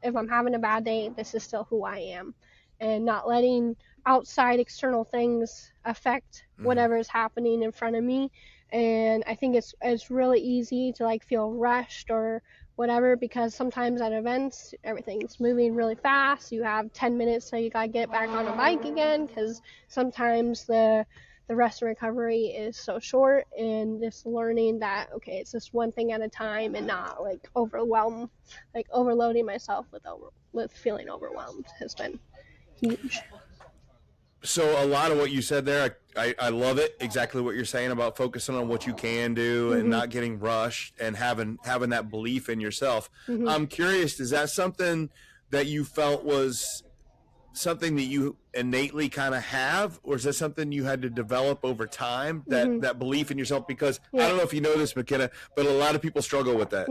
S3: If I'm having a bad day, this is still who I am, and not letting outside external things affect whatever is happening in front of me. And I think it's really easy to like feel rushed or whatever, because sometimes at events everything's moving really fast. You have 10 minutes so you gotta get back on a bike again, because sometimes the rest and recovery is so short. And just learning that, okay, it's just one thing at a time and not like overloading myself with feeling overwhelmed has been huge.
S1: So a lot of what you said there, I love it. Exactly what you're saying about focusing on what you can do and not getting rushed and having that belief in yourself. I'm curious, is that something that you felt was something that you innately kind of have, or is that something you had to develop over time, that belief in yourself? Because I don't know if you know this, McKenna, but a lot of people struggle with that.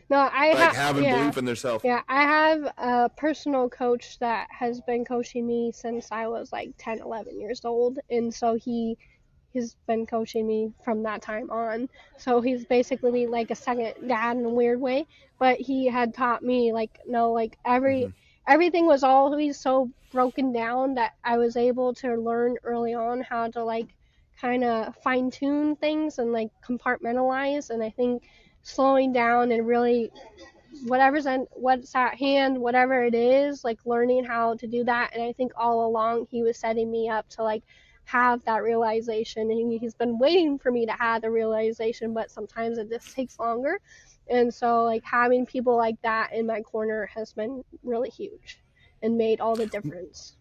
S3: No,
S1: having belief in themselves.
S3: Yeah, I have a personal coach that has been coaching me since I was like 10, 11 years old. And so he's been coaching me from that time on. So he's basically like a second dad in a weird way. But he had taught me like, no, like everything was always so broken down that I was able to learn early on how to like kind of fine tune things and like compartmentalize. And I think slowing down and really what's at hand, whatever it is, like learning how to do that. And I think all along he was setting me up to like have that realization, and he's been waiting for me to have the realization, but sometimes it just takes longer. And so like having people like that in my corner has been really huge and made all the difference.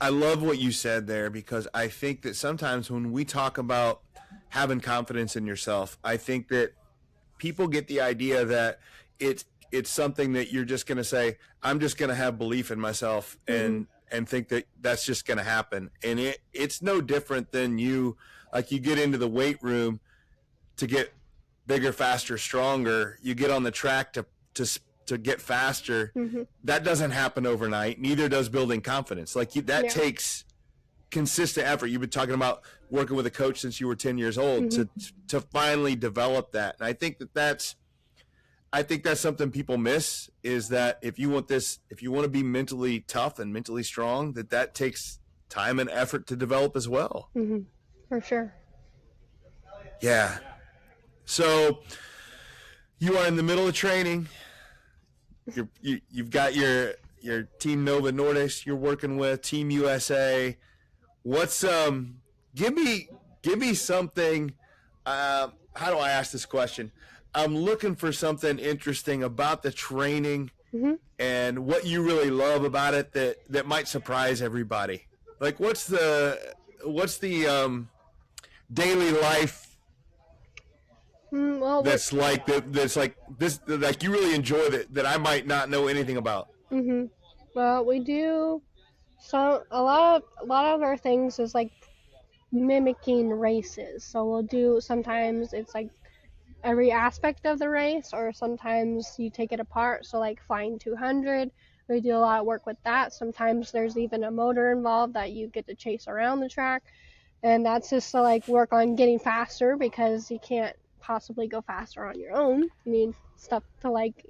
S1: I love what you said there, because I think that sometimes when we talk about having confidence in yourself, I think that people get the idea that it's something that you're just going to say, I'm just going to have belief in myself and think that that's just going to happen. And it's no different than you get into the weight room to get bigger, faster, stronger. You get on the track to get faster. That doesn't happen overnight. Neither does building confidence. That takes consistent effort. You've been talking about working with a coach since you were 10 years old to finally develop that. And I think that's something people miss, is that if you want to be mentally tough and mentally strong, that takes time and effort to develop as well.
S3: For sure.
S1: Yeah. So you are in the middle of training. You've got your Team Nova Nordisk you're working with, Team USA. What's give me something. How do I ask this question? I'm looking for something interesting about the training and what you really love about it that might surprise everybody. Like what's the daily life that's like this like you really enjoy that I might not know anything about.
S3: Well, we do a lot of our things is like mimicking races. So we'll do, sometimes it's like every aspect of the race, or sometimes you take it apart. So like flying 200, we do a lot of work with that. Sometimes there's even a motor involved that you get to chase around the track, and that's just to like work on getting faster, because you can't possibly go faster on your own. You need stuff to like,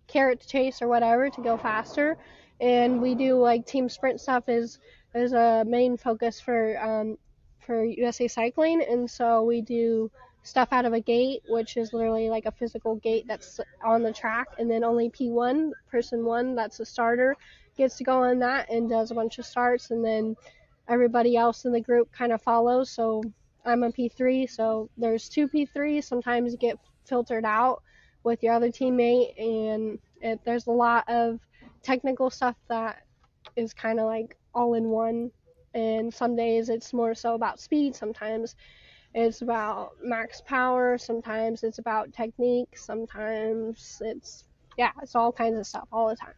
S3: carrot to chase or whatever to go faster. And we do like team sprint stuff is a main focus for USA Cycling, and so we do stuff out of a gate, which is literally like a physical gate that's on the track, and then only P1, person one, that's a starter, gets to go on that and does a bunch of starts, and then everybody else in the group kind of follows. So I'm a P3, so there's two P3s. Sometimes you get filtered out with your other teammate, and there's a lot of technical stuff that is kind of like all in one. And some days it's more so about speed, sometimes it's about max power, sometimes it's about technique, sometimes it's all kinds of stuff all the time.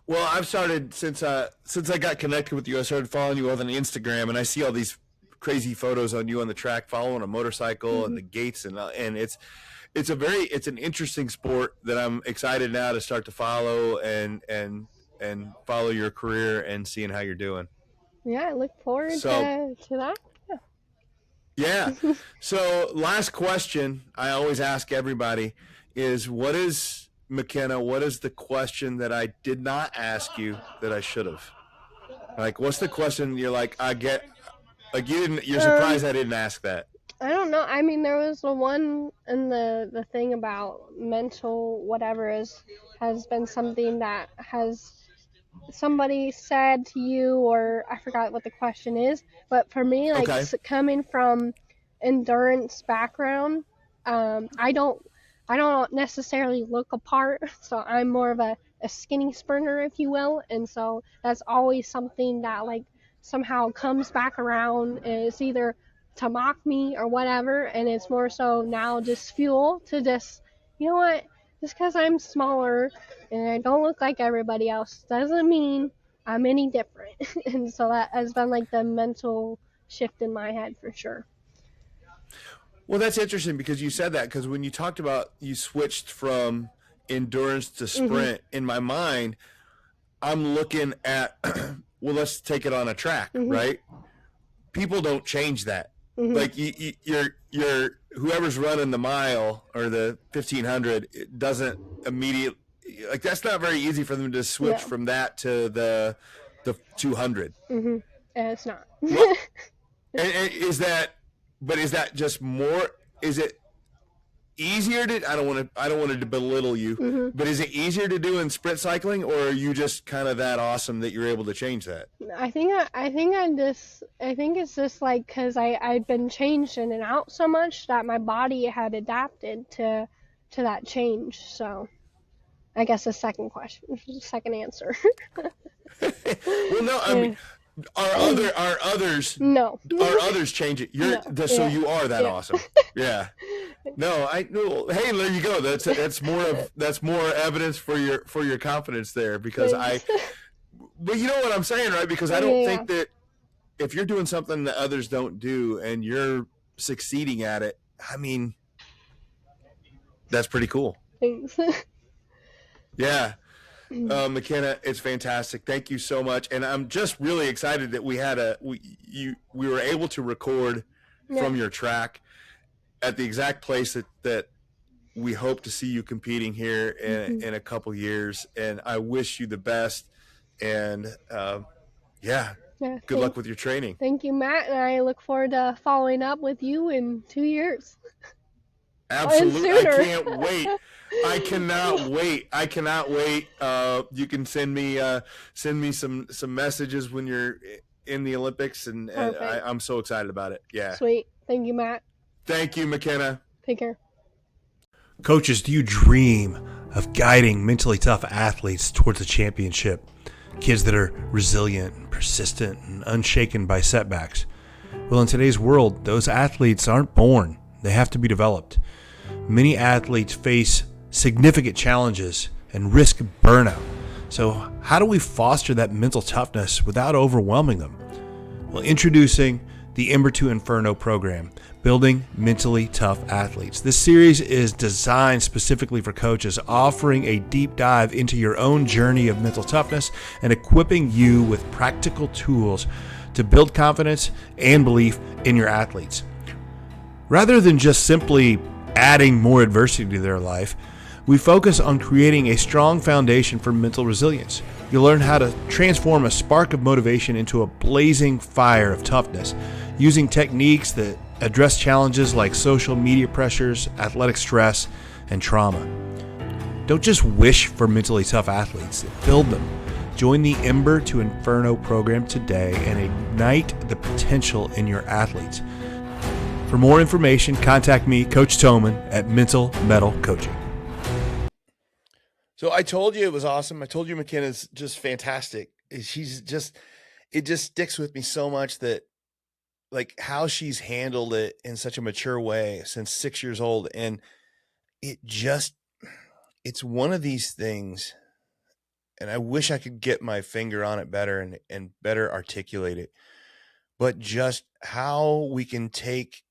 S1: Well, I've started since I got connected with you. I started following you on Instagram, and I see all these crazy photos on you on the track following a motorcycle and the gates, and it's an interesting sport that I'm excited now to start to follow and follow your career and seeing how you're doing.
S3: Yeah, I look forward to that.
S1: Yeah. So last question I always ask everybody is, what is the question that I did not ask you that I should have? Like, what's the question you're like, you're surprised I didn't ask that?
S3: I don't know. I mean, there was the one, and the thing about mental whatever has been something that has somebody said to you, or I forgot what the question is, but for me, like, coming from endurance background, I don't necessarily look a part, so I'm more of a skinny sprinter, if you will, and so that's always something that like somehow comes back around, and it's either to mock me or whatever, and it's more so now just fuel to just, you know what, just because I'm smaller and I don't look like everybody else doesn't mean I'm any different. And so that has been like the mental shift in my head for sure.
S1: Well, that's interesting because you said that, because when you talked about you switched from endurance to sprint, in my mind, I'm looking at, well, let's take it on a track, right? People don't change that. Like you're whoever's running the mile or the 1500, it doesn't immediately, like, that's not very easy for them to switch from that to the 200.
S3: It's not.
S1: Well, and is that just more? Is it easier to? I don't want to belittle you, but is it easier to do in sprint cycling, or are you just kind of that awesome that you're able to change that?
S3: I think it's just like, because I've been changed in and out so much that my body had adapted to that change. So I guess the second answer.
S1: Well, no, I mean, are others change it? So you are that awesome. Yeah. No, I know. Hey, there you go. That's more evidence for your confidence there, because but you know what I'm saying, right? Because I don't think that if you're doing something that others don't do and you're succeeding at it, I mean, that's pretty cool.
S3: Thanks.
S1: Yeah. McKenna, it's fantastic. Thank you so much. And I'm just really excited that we were able to record from your track at the exact place that we hope to see you competing here in a couple years. And I wish you the best. And
S3: Yeah,
S1: Good luck with your training.
S3: Thank you, Matt, and I look forward to following up with you in 2 years.
S1: Absolutely.
S3: And
S1: I
S3: sooner.
S1: can't wait. I cannot wait. I cannot wait. You can send me some messages when you're in the Olympics, and I'm so excited about it. Yeah.
S3: Sweet. Thank you, Matt.
S1: Thank you, McKenna.
S3: Take care.
S2: Coaches, do you dream of guiding mentally tough athletes towards a championship? Kids that are resilient, persistent, and unshaken by setbacks. Well, in today's world, those athletes aren't born. They have to be developed. Many athletes face significant challenges and risk burnout. So how do we foster that mental toughness without overwhelming them? Well, introducing the Ember to Inferno program, Building Mentally Tough Athletes. This series is designed specifically for coaches, offering a deep dive into your own journey of mental toughness and equipping you with practical tools to build confidence and belief in your athletes. Rather than just simply adding more adversity to their life, we focus on creating a strong foundation for mental resilience. You'll learn how to transform a spark of motivation into a blazing fire of toughness, using techniques that address challenges like social media pressures, athletic stress, and trauma. Don't just wish for mentally tough athletes, build them. Join the Ember to Inferno program today and ignite the potential in your athletes. For more information, contact me, Coach Toman, at Mental Mettle Coaching.
S1: So I told you it was awesome. I told you McKenna's just fantastic. It just sticks with me so much that, like, how she's handled it in such a mature way since 6 years old. And it's one of these things, and I wish I could get my finger on it better and better articulate it, but just how we can take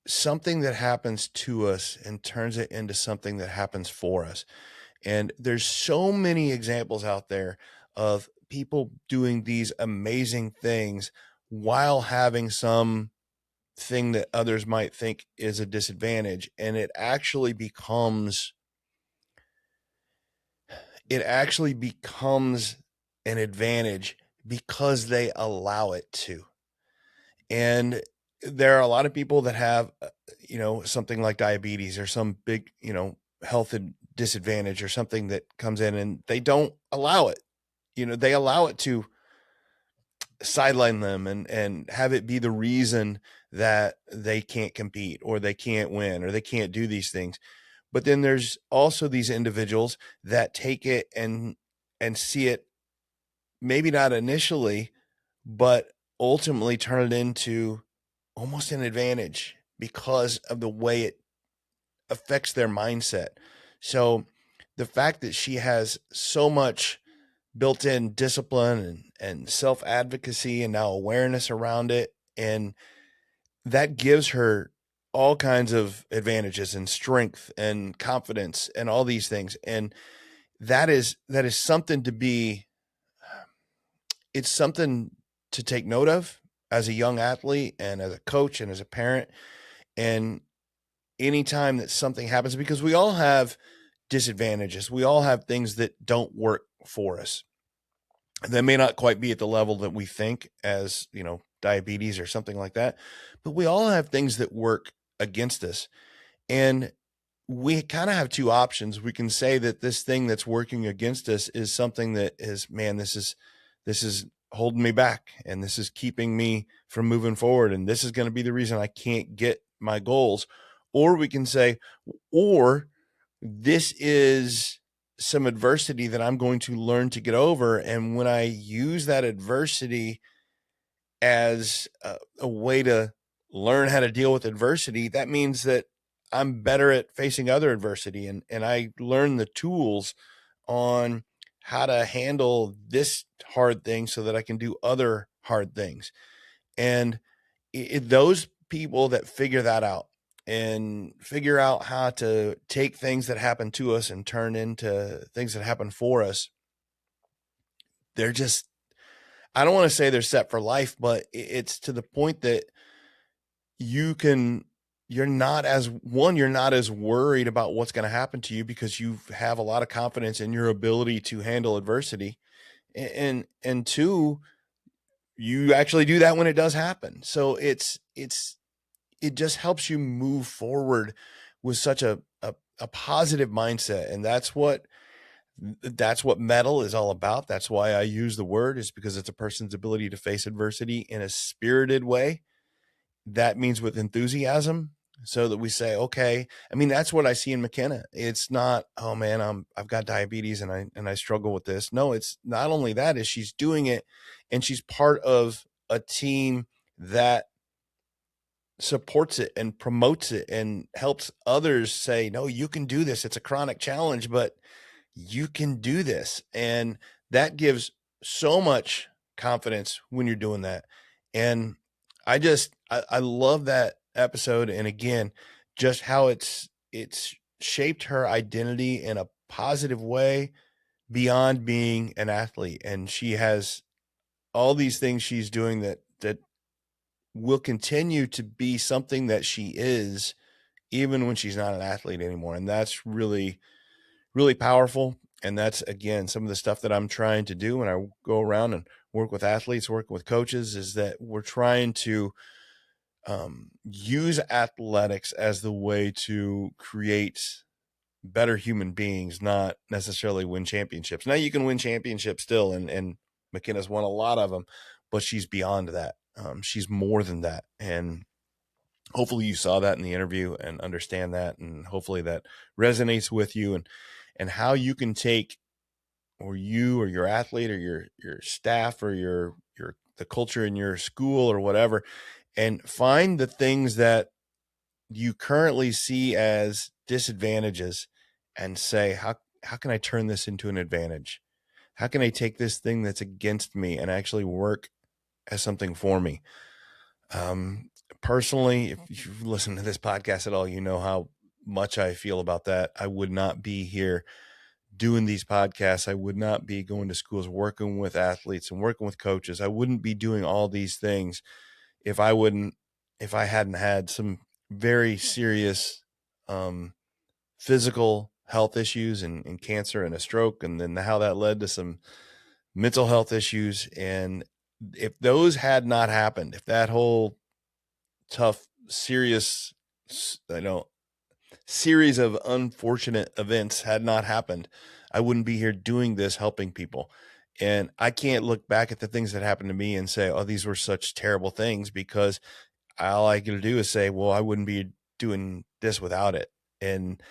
S1: something that happens to us and turns it into something that happens for us. And there's so many examples out there of people doing these amazing things while having some thing that others might think is a disadvantage. And it actually becomes an advantage because they allow it to. And there are a lot of people that have, something like diabetes or some big, health disadvantage or something that comes in, and they don't allow it. They allow it to sideline them and have it be the reason that they can't compete or they can't win or they can't do these things. But then there's also these individuals that take it and see it, maybe not initially, but ultimately turn it into almost an advantage because of the way it affects their mindset. So the fact that she has so much built-in discipline and self-advocacy and now awareness around it, and that gives her all kinds of advantages and strength and confidence and all these things. And that is something it's something to take note of as a young athlete and as a coach and as a parent. And anytime that something happens, because we all have disadvantages, we all have things that don't work for us. They may not quite be at the level that we think, as, diabetes or something like that, but we all have things that work against us. And we kind of have two options. We can say that this thing that's working against us is something that is, man, this is holding me back and this is keeping me from moving forward. And this is going to be the reason I can't get my goals. Or we can say, or this is some adversity that I'm going to learn to get over. And when I use that adversity as a way to learn how to deal with adversity, that means that I'm better at facing other adversity. And I learn the tools on how to handle this hard thing so that I can do other hard things. And those people that figure that out and figure out how to take things that happen to us and turn into things that happen for us, they're just, I don't want to say they're set for life, but it's to the point that you're not as worried about what's going to happen to you because you have a lot of confidence in your ability to handle adversity. and two, you actually do that when it does happen. So it just helps you move forward with such a positive mindset. And that's what Mettle is all about. That's why I use the word, is because it's a person's ability to face adversity in a spirited way. That means with enthusiasm, so that we say, okay, I mean, that's what I see in McKenna. It's not, oh man, I've got diabetes and I struggle with this. No, it's not only that, is she's doing it and she's part of a team that supports it and promotes it and helps others say, no, you can do this. It's a chronic challenge, but you can do this. And that gives so much confidence when you're doing that. And I love that episode. And again, just how it's shaped her identity in a positive way beyond being an athlete. And she has all these things she's doing that will continue to be something that she is, even when she's not an athlete anymore. And that's really, really powerful. And that's, again, some of the stuff that I'm trying to do when I go around and work with athletes, work with coaches, is that we're trying to use athletics as the way to create better human beings, not necessarily win championships. Now you can win championships still, and McKenna's won a lot of them, but she's beyond that. She's more than that. And hopefully you saw that in the interview and understand that, and hopefully that resonates with you, and how you can take, or you or your athlete or your staff or the culture in your school or whatever, and find the things that you currently see as disadvantages and say, how can I turn this into an advantage? How can I take this thing that's against me and actually work as something for me? Personally, if you've listened to this podcast at all, you know how much I feel about that. I would not be here doing these podcasts. I would not be going to schools, working with athletes and working with coaches. I wouldn't be doing all these things if I hadn't had some very serious physical health issues and cancer and a stroke, and then how that led to some mental health issues. And if those had not happened, if that whole tough, serious, series of unfortunate events had not happened, I wouldn't be here doing this, helping people. And I can't look back at the things that happened to me and say, oh, these were such terrible things, because all I can do is say, well, I wouldn't be doing this without it. And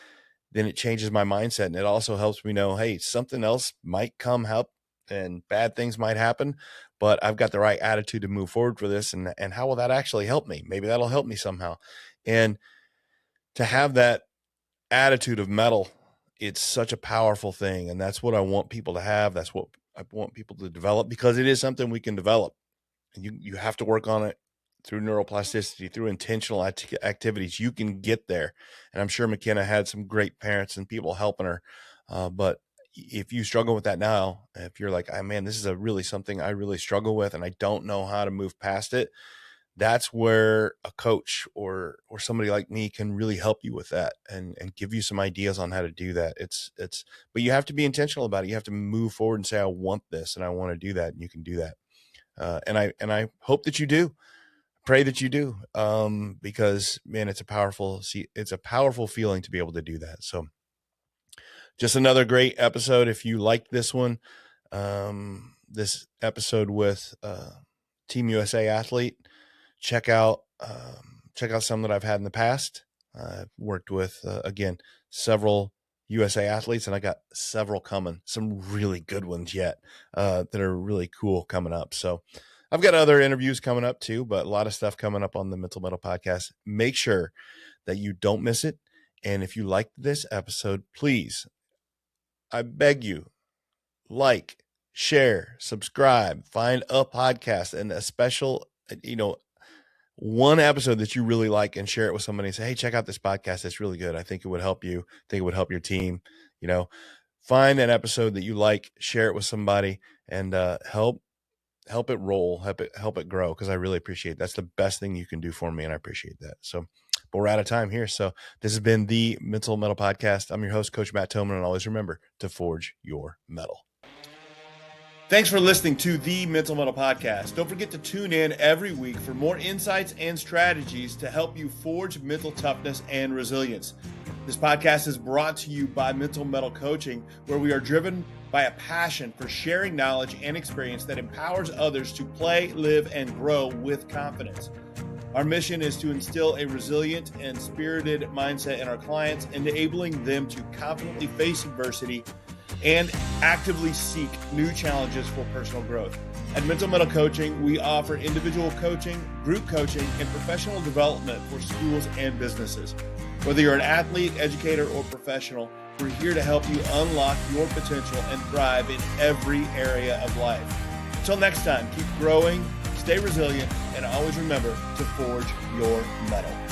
S1: then it changes my mindset. And it also helps me know, hey, something else might come up and bad things might happen, but I've got the right attitude to move forward for this. And how will that actually help me? Maybe that'll help me somehow. And to have that attitude of Mettle, it's such a powerful thing. And that's what I want people to have. That's what I want people to develop, because it is something we can develop. And you have to work on it through neuroplasticity, through intentional activities. You can get there. And I'm sure McKenna had some great parents and people helping her. But if you struggle with that now, if you're like, oh, man, this is really something I really struggle with and I don't know how to move past it, that's where a coach or somebody like me can really help you with that and give you some ideas on how to do that. But you have to be intentional about it. You have to move forward and say, I want this and I want to do that. And you can do that. And I hope that you do. Pray that you do. Because man, it's a powerful feeling to be able to do that. So just another great episode. If you liked this one, this episode with Team USA athlete, check out some that I've had in the past. I've worked with, again, several USA athletes, and I got several coming, some really good ones yet that are really cool coming up. So I've got other interviews coming up too, but a lot of stuff coming up on the Mental Mettle podcast. Make sure that you don't miss it. And if you liked this episode, please, I beg you, like, share, subscribe, find a podcast and a special, one episode that you really like and share it with somebody and say, hey, check out this podcast. It's really good. I think it would help you. I think it would help your team. Find an episode that you like, share it with somebody, and help it roll, help it grow. Cause I really appreciate it. That's the best thing you can do for me. And I appreciate that. So, but we're out of time here. So this has been the Mental Mettle Podcast. I'm your host, Coach Matt Toman. And always remember to forge your mettle. Thanks for listening to the Mental Mettle Podcast. Don't forget to tune in every week for more insights and strategies to help you forge mental toughness and resilience. This podcast is brought to you by Mental Mettle Coaching, where we are driven by a passion for sharing knowledge and experience that empowers others to play, live, and grow with confidence. Our mission is to instill a resilient and spirited mindset in our clients, enabling them to confidently face adversity and actively seek new challenges for personal growth. At Mental Mettle Coaching, we offer individual coaching, group coaching, and professional development for schools and businesses. Whether you're an athlete, educator, or professional, we're here to help you unlock your potential and thrive in every area of life. Until next time, keep growing, stay resilient, and always remember to forge your mettle.